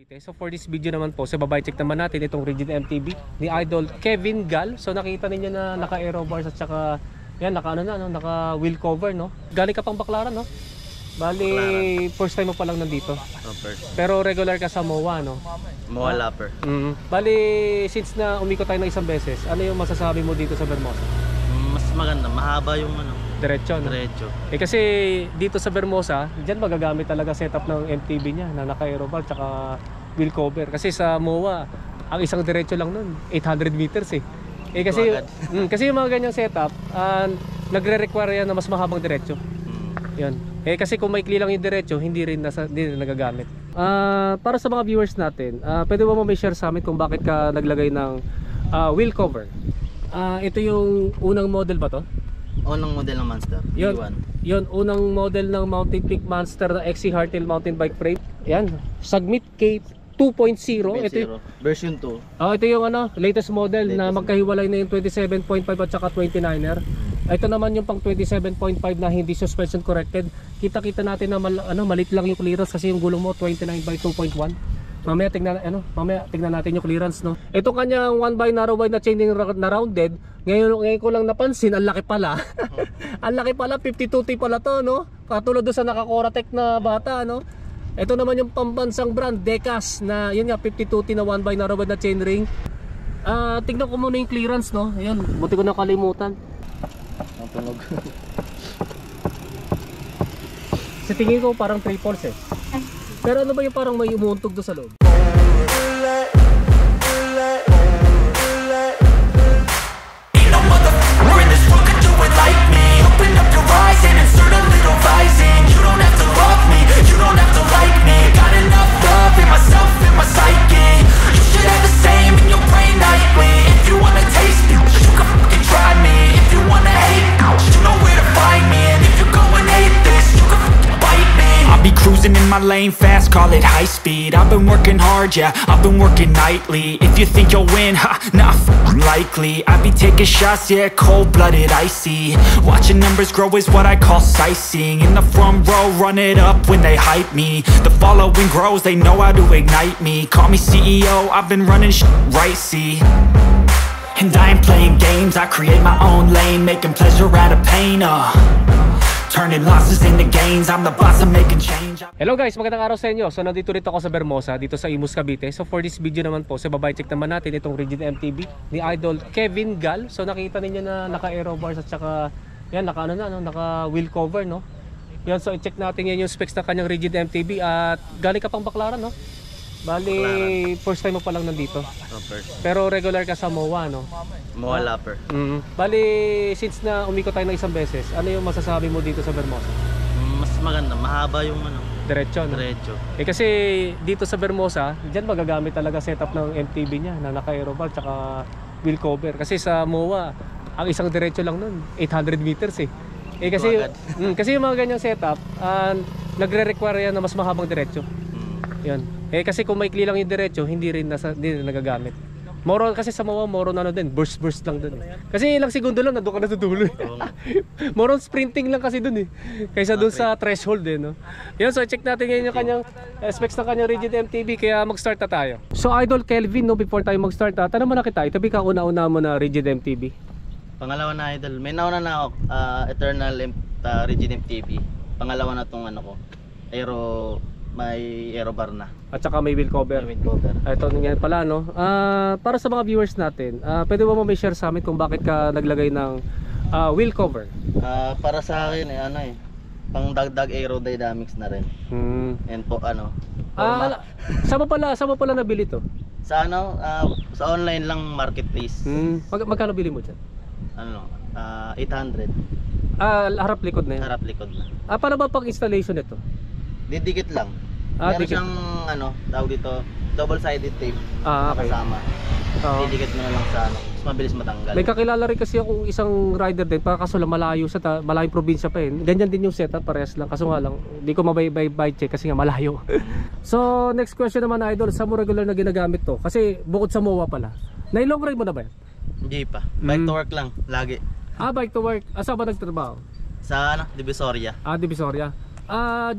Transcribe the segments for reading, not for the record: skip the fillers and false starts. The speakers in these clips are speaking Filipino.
So for this video naman po, sa babay check naman natin itong Rigid MTB ni Idol Kevin Gal. So nakita ninyo na naka aero bars at saka yan naka ano na no, naka wheel cover no. Galing ka pang Baclaran no? Bali first time mo pa lang nandito. Oh, first. Pero regular ka sa MOA no? MOA Lapper. Bali since na umikot tayo ng isang beses, ano yung masasabi mo dito sa Vermosa? Mas maganda, mahaba yung ano. Diretso no? Diretso. Kasi dito sa Vermosa, diyan magagamit talaga setup ng MTB niya na naka aero bar tsaka wheel cover. Kasi sa MOA, ang isang diretso lang nun, 800 meters eh. Kasi yung mga ganyang setup, nagre-require yan na mas mahabang diretso. Yun. Kasi kung maikli lang yung diretso, hindi rin nagagamit. Para sa mga viewers natin, pwede ba mo may share sa amin kung bakit ka naglagay ng wheel cover? Ito yung unang model ba to? Unang model ng Monster. Yun, unang model ng Mountain Peak Monster na XC Hardtail mountain bike frame. Yan, Submit K 2.0. Ito version 2. Ito yung latest model na magkahiwalay na yung 27.5 at saka 29er. Ito naman yung pang 27.5 na hindi suspension corrected. Kita-kita natin na malit lang yung clearance kasi yung gulong mo 29/2.1. Mamaya tingnan natin yung clearance no. Ito kanyang 1x narrow wide na chaining na rounded. Ngayon ko lang napansin, ang laki pala. Ang laki pala, 52T pala to no. Katulad doon sa naka-Coratec na bata no. Ito naman yung pambansang brand Decas na yun nga 52T na 1x narrow wide na chainring. Tingnan ko muna yung clearance no. Ayun, buti ko nakalimutan. Ang tunog. Sa tingin ko parang 3/4 eh. Pero ano ba yung parang may umuuntog doon sa loob? Cruising in my lane fast, call it high speed. I've been working hard, yeah, I've been working nightly. If you think you'll win, ha, not likely. I be taking shots, yeah, cold-blooded, icy. Watching numbers grow is what I call sightseeing. In the front row, run it up when they hype me. The following grows, they know how to ignite me. Call me CEO, I've been running right, see. And I ain't playing games, I create my own lane, making pleasure out of pain, turning losses into gains. I'm the boss, I'm making change. Hello guys, magandang araw sa inyo. So nandito rito ako sa Vermosa, dito sa Imus, Cavite. So for this video naman po, sa babay check naman natin itong Rigid MTB ni Idol Kevin Gal. So nakita ninyo na naka aero bars at saka yan naka naka wheel cover no. Yan, so i-check natin yan yung specs ng kanyang Rigid MTB at galing ka pang Baclaran no. Bali first time mo pa lang nandito. Oh, first. Pero regular ka sa MOA no. MOA Lapper. Bali since na umikot tayo ng isang beses, ano yung masasabi mo dito sa Vermosa? Mas maganda, mahaba yung ano. Diretso no? Diretso. Kasi dito sa Vermosa, diyan magagamit talaga setup ng MTB niya na naka aero bar tsaka wheel cover. Kasi sa MOA, ang isang diretso lang nun, 800 meters eh. Kasi yung mga ganyang setup, nagre-require yan na mas mahabang diretso. Yun. Kasi kung maikli lang yung diretso, hindi rin nagagamit. Moro kasi sa MOA, moro na din, burst lang dun eh. Kasi ilang segundo lang, nandun ka na sa dulo eh. Moro sprinting lang kasi dun eh. Kaysa dun sa threshold eh no. Yun, so check natin ngayon yung kanyang specs ng kanyang Rigid MTB, kaya mag-start na tayo. So Idol Kelvin no, before tayo mag-start, tanong mo na kita, itabi ka una-una mo na Rigid MTB. Pangalawa na Idol, may nauna na ako, Eternal Rigid MTB. Pangalawa na tong ano ko, may aero bar na. At saka may wheel cover. May wheel cover. Ito nga pala no. Para sa mga viewers natin, pwede ba mo may share sa amin kung bakit ka naglagay ng wheel cover? Para sa akin pang dagdag aerodynamics na rin. And po Saan mo pala nabili to? Sa sa online lang marketplace. Magkano bili mo diyan? 800. Harap likod na yan. Harap likod na. Paano ba pag installation nito? Didikit lang. Meron siyang tawag dito, double-sided tape okay. Kasama. Didikit mo na lang sa mas mabilis matanggal. May kakilala rin kasi akong isang rider din, kaso lang malayo malayong probinsya pa eh. Ganyan din yung setup, parehas lang. Kaso nga lang, hindi ko mabay check kasi nga malayo. So next question naman Idol, saan mo regular na ginagamit to? Kasi bukod sa MOA pala. Nailong ride mo na ba yan? Hindi pa. Bike to work lang, lagi. Bike to work. Saan ba nagtrabaho? Sa Divisoria. Divisoria.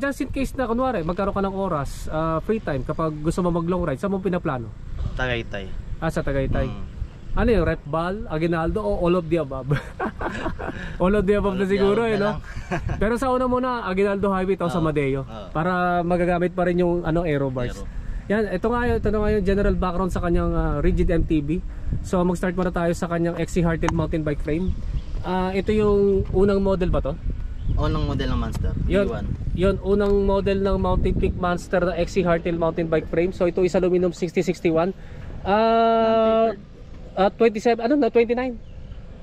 just in case na kunwari magkaroon ka ng oras, free time kapag gusto mo mag long ride, saan mo pinaplano? Tagaytay. Sa Tagaytay. Mm. Ano yung Red Ball, Aguinaldo o all of the above? All of the above na siguro All of the no? Pero sa una muna, Aguinaldo Highway to sa Madeo. Para magagamit pa rin yung aero bars. Yan, ito na nga yung general background sa kanyang rigid MTB. So mag-start muna tayo sa kanyang XC Hardtail mountain bike frame. Ito yung unang model ba to? Unang model ng Monster. Yun, unang model ng Mountain Peak Monster na XC Hardtail mountain bike frame. So ito is aluminum 6061. 27, ano na, 29?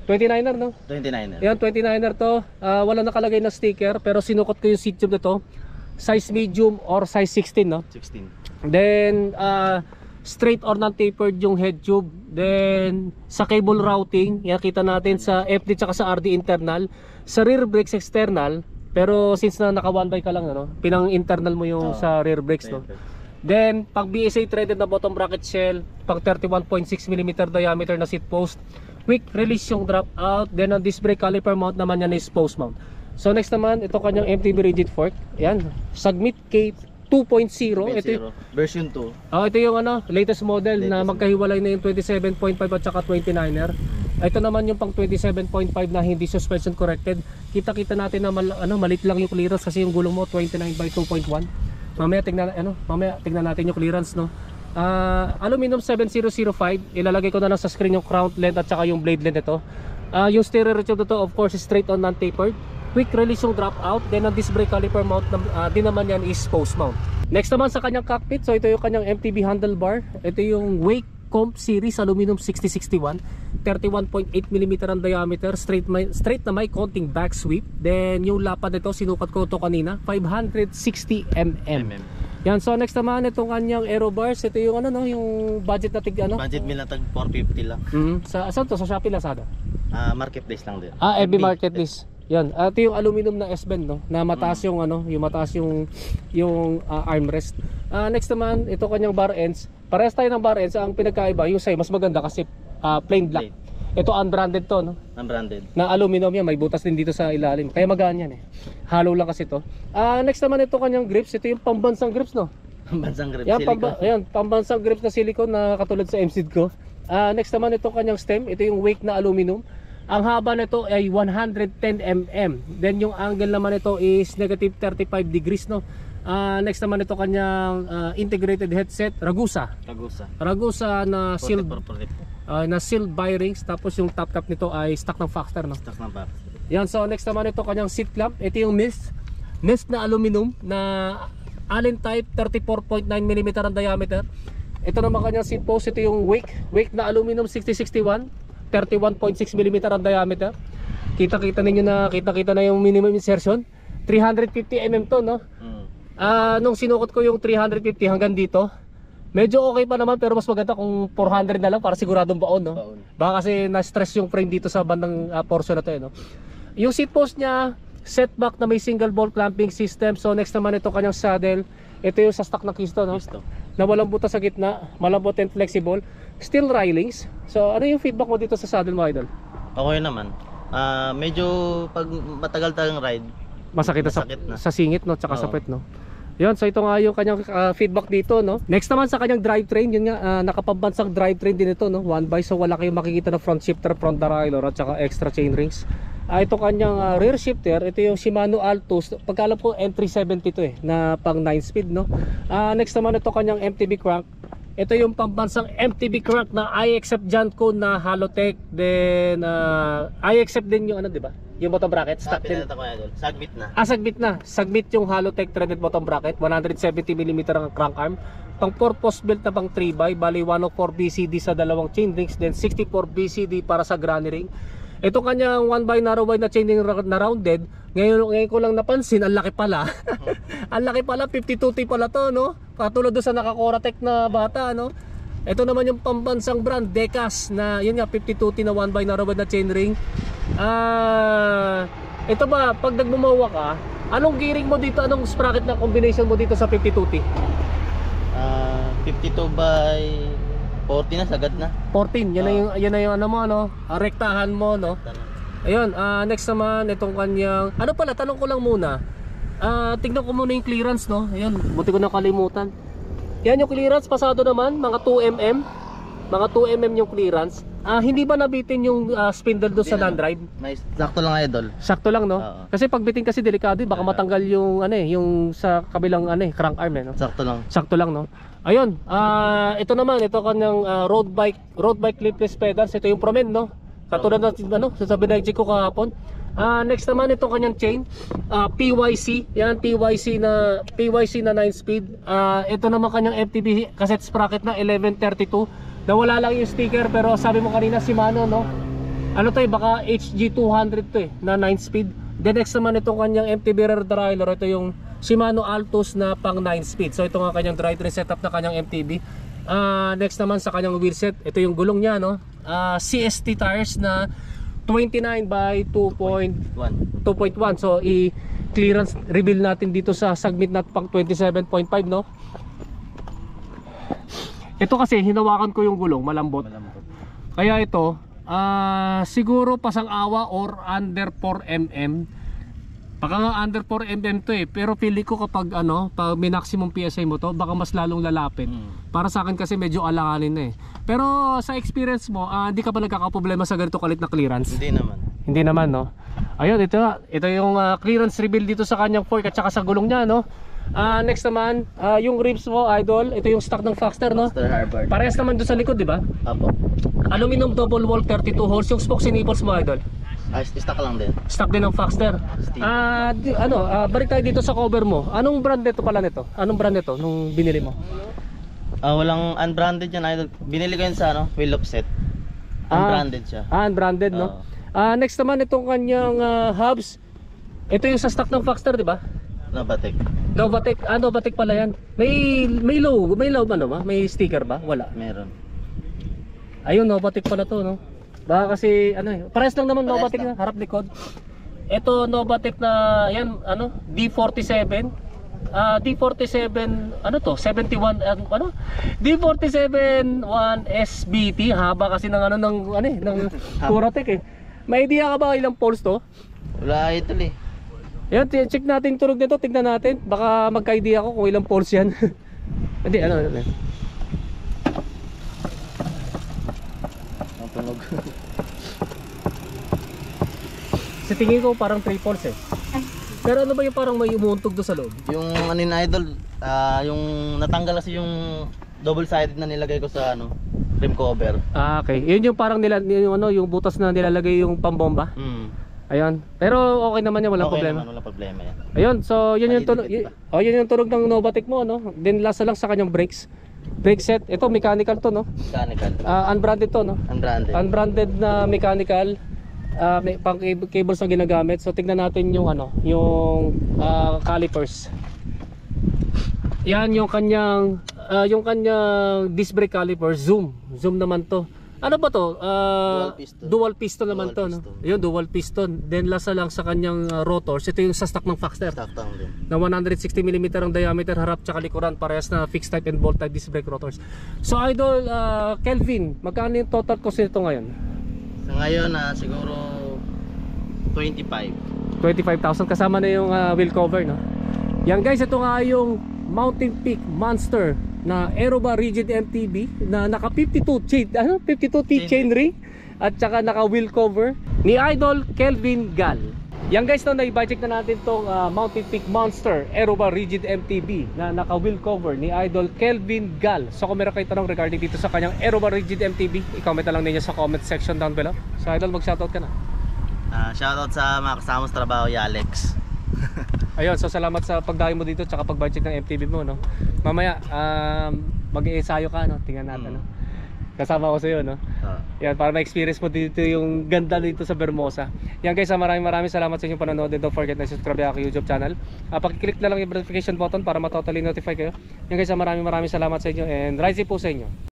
29er no? 29er. Yan, 29er to. Wala nakalagay na sticker pero sinukot ko yung seat tube na to. Size medium or size 16 no? 16. Then straight or non-tapered yung head tube. Then sa cable routing, yan kita natin sa FD tsaka sa RD internal. Sa rear brakes external, pero since na naka one by ka lang ano, pinang internal mo yung sa rear brakes no. Then pag BSA threaded na bottom bracket shell, pag 31.6mm diameter na seat post, quick release yung drop out. Then ang disc brake caliper mount naman yan is post mount. So next naman, ito kanyang MTB rigid fork. Yan, Submit K 2.0. Ito version 2. ito yung latest model na magkahiwalay na yung 27.5 at saka 29er. Ito naman yung pang 27.5 na hindi suspension corrected. Kita-kita natin na malit lang yung clearance kasi yung gulong mo 29/2.1. Mamaya tingnan natin yung clearance no. Aluminum 7005. Ilalagay ko na lang sa screen yung crown length at saka yung blade length ito. Yung steering tube to of course is straight on non-tapered. Quick release yung drop out. Then ang disc brake caliper mount din naman yan is post mount. Next naman sa kanyang cockpit, so ito yung kanyang MTB handlebar. Ito yung Wake Comp Series aluminum 6061, 31.8mm ang diameter, straight na may konting back sweep. Then yung lapad nito, sinukat ko ito kanina, 560mm. Yan, so next naman itong kanyang aero bars. Ito yung yung budget na Budget meal na tag 450 lang. Saan to? Sa Shopee, Lazada? Marketplace lang din. FB Marketplace. Yan, ito yung aluminum na S-bend no, na mataas yung yung armrest. Next naman, ito kanyang bar ends. Parehas tayo ng bar ends, ang pinagkaiba yung sa'yo mas maganda kasi plain black. Ito unbranded to no. Unbranded. Na aluminum yan, may butas din dito sa ilalim. Kaya magaan yan Hollow lang kasi to. Next naman ito kanyang grips, ito yung pambansang grips no. Pambansang grips, yan, silicone. pambansang grips na silicone na katulad sa MCD ko. Next naman ito kanyang stem, ito yung Wake na aluminum. Ang haba nito ay 110mm. Then yung angle naman nito is negative 35 degrees no. Next naman ito kanyang integrated headset, Ragusa na sealed bearings. Tapos yung top cap nito ay stock ng Factor no. Yan, so next naman ito kanyang seat clamp. Ito yung Mist na aluminum na Allen type, 34.9mm ang diameter. Ito naman kanyang seat post, ito yung Wake na aluminum 6061, 31.6mm ang diameter. Kita-kita na yung minimum insertion. 350mm to no. Nung sinukot ko yung 350 hanggang dito, medyo okay pa naman, pero mas maganda kung 400 na lang para siguradong baon no. Baka kasi na-stress yung frame dito sa bandang portion na to no. Yung seat post niya, setback na may single ball clamping system. So next naman ito kanyang saddle. Ito yung sa stock na kisto no. Na walang butas sa gitna, malambot and flexible. Steel railings. So ano yung feedback mo dito sa saddle mo, idol? Okay naman. Medyo pag matagal tayong ride, masakit sa singit no, tsaka sa puwet no. Yun, so ito nga yung kanyang feedback dito no. Next naman sa kanyang drivetrain, yun nga nakapambansang drivetrain din ito no, 1x, so wala kayong makikita na front shifter, front derailleur at saka extra chainrings. Ito kanyang rear shifter, ito yung Shimano Altus, pagkaalam ko M370 to na pang 9 speed no. Next naman ito kanyang MTB crank. Ito yung pambansang MTB crank na I accept Janko na Halotech. Then I accept din yung di ba? Yung bottom bracket, stock din. Sagbit na. Sagbit na. Sagbit yung Halotech threaded bottom bracket, 170mm ang crank arm. Pang 4-post belt na pang 3x, bali 104 BCD sa dalawang chain rings, then 64 BCD para sa granny ring. Ito kanyang 1x narrow wide na chain ring na rounded. Ngayon ko lang napansin, ang laki pala. Ang laki pala, 52T pala to no. Katulad doon sa naka-Coratec na bata no. Ito naman yung pambansang brand Decas na yun nga 52T na 1x narrow wide na chain ring. Ito ba pag nagmumawa ka, anong gearing mo dito, anong sprocket na combination mo dito sa 52T? 52/40 na, sagad na. 14, yan na yung ano mo no, rektahan mo no. Ayun, next naman itong kanyang, ano pala, tanong ko lang muna. tignan ko muna yung clearance, no. Ayun, buti ko nakalimutan. Yan yung clearance, pasado naman, mga 2mm. Mga 2mm yung clearance. Hindi ba nabitin yung spindle doon sa Hindi na. non-drive? May sakto lang idol. Sakto lang, no? Oo. Kasi pag bitin kasi delikado, baka matanggal yung yung sa kabilang crank arm, no? Sakto lang. Sakto lang, no? Ayun, ito naman, ito kanyang road bike clipless pedals. Ito yung Promen, no? Katulad ng sa binayjik ko kahapon. Next naman ito kanyang chain, PYC. Yan, PYC na 9 speed. Ito naman kanyang FTB cassette sprocket na 1132. Nawala lang yung sticker, pero sabi mo kanina Shimano, no? Ano to, baka HG200 to na 9 speed. Then next naman itong kanyang MTB rear derailleur. Ito yung Shimano Altus na pang 9 speed. So ito nga kanyang drivetrain setup na kanyang MTB. Next naman sa kanyang wheelset, ito yung gulong niya, no? CST tires na 29 by 2.1. So i-clearance reveal natin dito sa segment na pang 27.5, no? Ito kasi hinawakan ko yung gulong, malambot. Kaya ito siguro pasang-awa or under 4mm. Baka nga under 4mm to pero pili ko kapag pag may maximum PSI mo to, baka mas lalong lalapit. Para sa akin kasi medyo alanganin na Pero sa experience mo, hindi ka pa nagkakaproblema sa ganito kalit na clearance? Hindi naman. Hindi naman, no? Ayun, ito yung clearance reveal dito sa kanyang fork at saka sa gulong niya, no? Next naman, yung ribs mo, idol, ito yung stock ng Foxter, no? Foxter Harbor. Parehas naman doon sa likod, di ba? Apo. Aluminum double wall 32 holes, yung spokes and nipples mo, idol. Stock lang din. Stock din ng Foxter. Steel. Balik tayo dito sa cover mo. Anong brand nito pala nito? Anong brand nito nung binili mo? Walang unbranded yan idol. Binili ko yun sa wheel offset. Unbranded siya. Unbranded, no? Next naman itong kanyang hubs. Ito yung sa stock ng Foxter, di ba? Novatec. Novatec pala yan. May low ba? May sticker ba? Wala. Meron. Ayun, Novatec pala to, no? Baka kasi pares lang naman Novatec lang. na harap likod. Ito Novatec na yan, D47. D47 71 D47 1SBT, haba kasi ng ng Puratec May idea ka ba ilang poles to? Wala idol Yan, check natin yung tunog nito, tignan natin. Baka magka-idea ako kung ilang poles yan. Hindi, Ang tunog. Sa tingin ko parang 3 poles Pero ano ba yung parang may umuuntog doon sa loob? Yung idol, yung natanggal kasi yung double-sided na nilagay ko sa rim cover. Okay. Yun yung parang yung butas na nilalagay yung pambomba. Ayun. Pero okay naman yan, walang problema. Walang problema yan. Ayun, so yun yung tunog. Maliliit Yun yung tunog ng Novatec mo, no? Then last lang sa kanyang brakes. Brake set. Ito mechanical to, no? Mechanical. Unbranded to, no? Unbranded. Unbranded na mechanical. May pang cables na ginagamit. So tingnan natin yung yung calipers. Yan yung kanyang disc brake caliper, zoom naman to. Ano ba to? Dual piston naman to, no? Ayun, dual piston. Then lasa lang sa kanyang rotors. Ito yung sa stock ng Foxter. Stock lang din. Na 160mm ang diameter, harap tsaka likuran, parehas na fixed type and bolt type disc brake rotors. So idol, Kelvin, magkano yung total cost nito ngayon? Sa ngayon siguro 25. 25,000 kasama na yung wheel cover, no? Yan guys, ito nga yung Mountain Peak Monster na Aerobar Rigid MTB na naka 52 T chain ring at saka naka wheel cover ni Idol Kelvin Gal. Yan guys, na-budget na natin tong Mountain Peak Monster Aerobar Rigid MTB na naka wheel cover ni Idol Kelvin Gal. So kung meron kayo tanong regarding dito sa kanyang Aerobar Rigid MTB, i-comment na lang ninyo sa comment section down below. So Idol, mag-shoutout ka na. Shoutout sa mga kasama sa trabaho, Alex. Ayun, so salamat sa pagdayo mo dito tsaka pag-budget ng MTB mo, no? Mamaya mag-iensayo ka, no? Tingnan natin, no? Kasama ko sa iyo, no? Yan, para ma-experience mo dito yung ganda dito sa Vermosa. Yan guys, maraming salamat sa inyong panonood. Don't forget na subscribe ang aking YouTube channel. Paki-click na lang yung notification button para ma-totally notify kayo. Yan guys, maraming salamat sa inyo and rise po sa inyo.